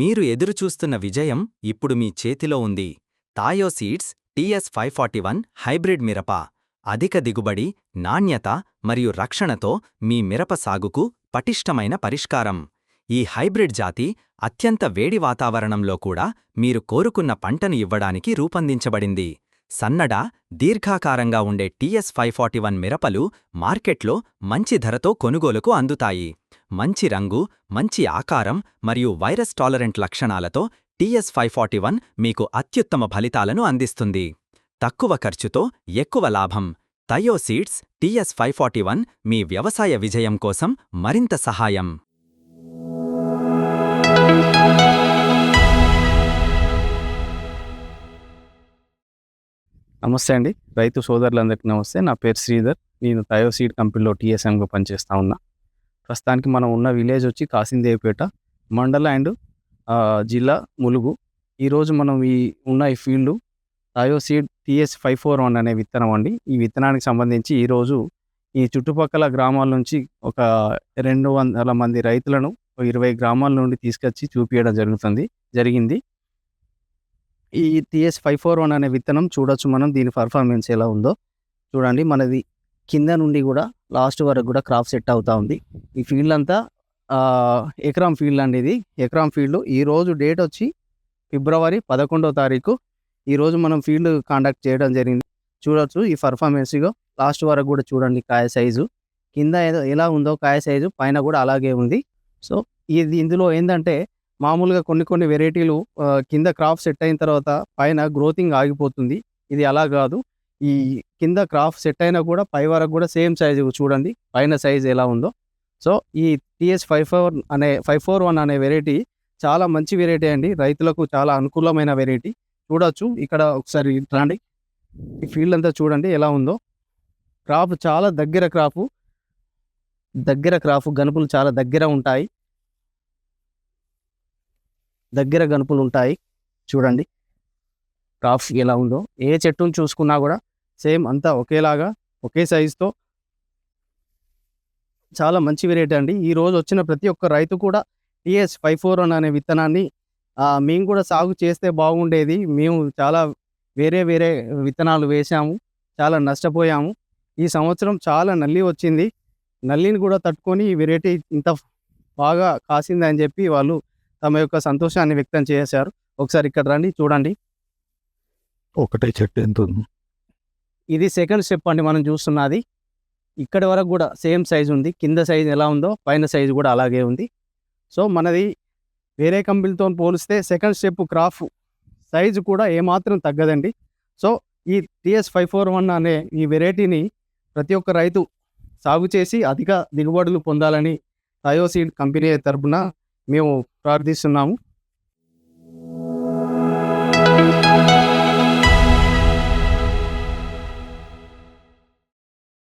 మీరు ఎదురుచూస్తున్న విజయం ఇప్పుడు మీ చేతిలో ఉంది. తాయో సీడ్స్ TS541 హైబ్రిడ్ మిరప. అధిక దిగుబడి, నాణ్యత మరియు రక్షణతో మీ మిరప సాగుకు పటిష్టమైన పరిష్కారం. ఈ హైబ్రిడ్ జాతి అత్యంత వేడి వాతావరణంలో కూడా మీరు కోరుకున్న పంటను ఇవ్వడానికి రూపొందించబడింది. సన్నడ, దీర్ఘాకారంగా ఉండే TS541 మిరపలు మార్కెట్లో మంచి ధరతో కొనుగోలుకు అందుతాయి. మంచి రంగు, మంచి ఆకారం మరియు వైరస్ టాలరెంట్ లక్షణాలతో TS541 మీకు అత్యుత్తమ ఫలితాలను అందిస్తుంది. తక్కువ ఖర్చుతో ఎక్కువ లాభం. తాయో సీడ్స్ TS541 మీ వ్యవసాయ విజయం కోసం మరింత సహాయం. నమస్తే అండి, రైతు సోదరులందరికీ నమస్తే. నా పేరు శ్రీధర్. నేను తాయో సీడ్ కంపెనీలో TSMగా పనిచేస్తూ ఉన్నా. ప్రస్తుతానికి మనం ఉన్న విలేజ్ వచ్చి కాసిందేవిపేట, మండల అండ్ జిల్లా ములుగు. ఈరోజు మనం ఈ ఫీల్డ్ తాయో సీడ్ TS541 అనే విత్తనం అండి. ఈ విత్తనానికి సంబంధించి ఈరోజు ఈ చుట్టుపక్కల గ్రామాల నుంచి ఒక 200 మంది రైతులను 20 గ్రామాల నుండి తీసుకొచ్చి చూపించడం జరిగింది. ఈ TS541 అనే విత్తనం చూడొచ్చు మనం. దీని పర్ఫార్మెన్స్ ఎలా ఉందో చూడండి. మనది కింద నుండి కూడా లాస్ట్ వరకు కూడా క్రాప్ సెట్ అవుతూ ఉంది. ఈ ఫీల్డ్ అంతా ఎకరాం ఫీల్డ్ అండి. ఇది ఎకరాం ఫీల్డ్. ఈరోజు డేట్ వచ్చి ఫిబ్రవరి 11వ తారీఖు. ఈరోజు మనం ఫీల్డ్ కాండక్ట్ చేయడం జరిగింది. చూడొచ్చు ఈ పర్ఫార్మెన్స్గా లాస్ట్ వరకు కూడా చూడండి. కాయ సైజు కింద ఎలా ఉందో కాయ సైజు పైన కూడా అలాగే ఉంది. సో ఇందులో ఏంటంటే మామూలుగా కొన్ని వెరైటీలు కింద క్రాప్ సెట్ అయిన తర్వాత పైన గ్రోతింగ్ ఆగిపోతుంది. ఇది అలా కాదు. ఈ కింద క్రాప్ సెట్ అయినా కూడా పై వరకు కూడా సేమ్ సైజు చూడండి, పైన సైజు ఎలా ఉందో. సో ఈ TS541 అనే వెరైటీ చాలా మంచి వెరైటీ అండి. రైతులకు చాలా అనుకూలమైన వెరైటీ. చూడొచ్చు ఇక్కడ ఒకసారి రండి. ఈ ఫీల్డ్ అంతా చూడండి ఎలా ఉందో. క్రాప్ చాలా దగ్గర క్రాప్ గనుపులు చాలా దగ్గర గనుపులు ఉంటాయి. చూడండి క్రాప్ ఎలా ఉందో. ఏ చెట్టును చూసుకున్నా కూడా సేమ్ అంతా ఒకేలాగా ఒకే సైజుతో చాలా మంచి వెరైటీ అండి. ఈరోజు వచ్చిన ప్రతి ఒక్క రైతు కూడా TS541 అనే విత్తనాన్ని మేము కూడా సాగు చేస్తే బాగుండేది. మేము చాలా వేరే విత్తనాలు వేసాము, చాలా నష్టపోయాము. ఈ సంవత్సరం చాలా నల్లి వచ్చింది. నల్లిని కూడా తట్టుకొని ఈ వెరైటీ ఇంత బాగా కాసిందని చెప్పి వాళ్ళు తమ యొక్క సంతోషాన్ని వ్యక్తం చేశారు. ఒకసారి ఇక్కడ రండి చూడండి. ఒకటే చెట్టు ఎంత ఉంది? ఇది సెకండ్ స్టెప్ అండి. మనం చూస్తున్నది ఇక్కడి వరకు కూడా సేమ్ సైజు ఉంది. కింద సైజు ఎలా ఉందో పైన సైజు కూడా అలాగే ఉంది. సో మనది వేరే కంపెనీతో పోలిస్తే సెకండ్ స్టెప్ క్రాప్ సైజు కూడా ఏమాత్రం తగ్గదండి. సో ఈ TS541 అనే ఈ వెరైటీని ప్రతి ఒక్క రైతు సాగు చేసి అధిక దిగుబడులు పొందాలని తాయో సీడ్ కంపెనీ తరపున మేము ప్రార్థిస్తున్నాము.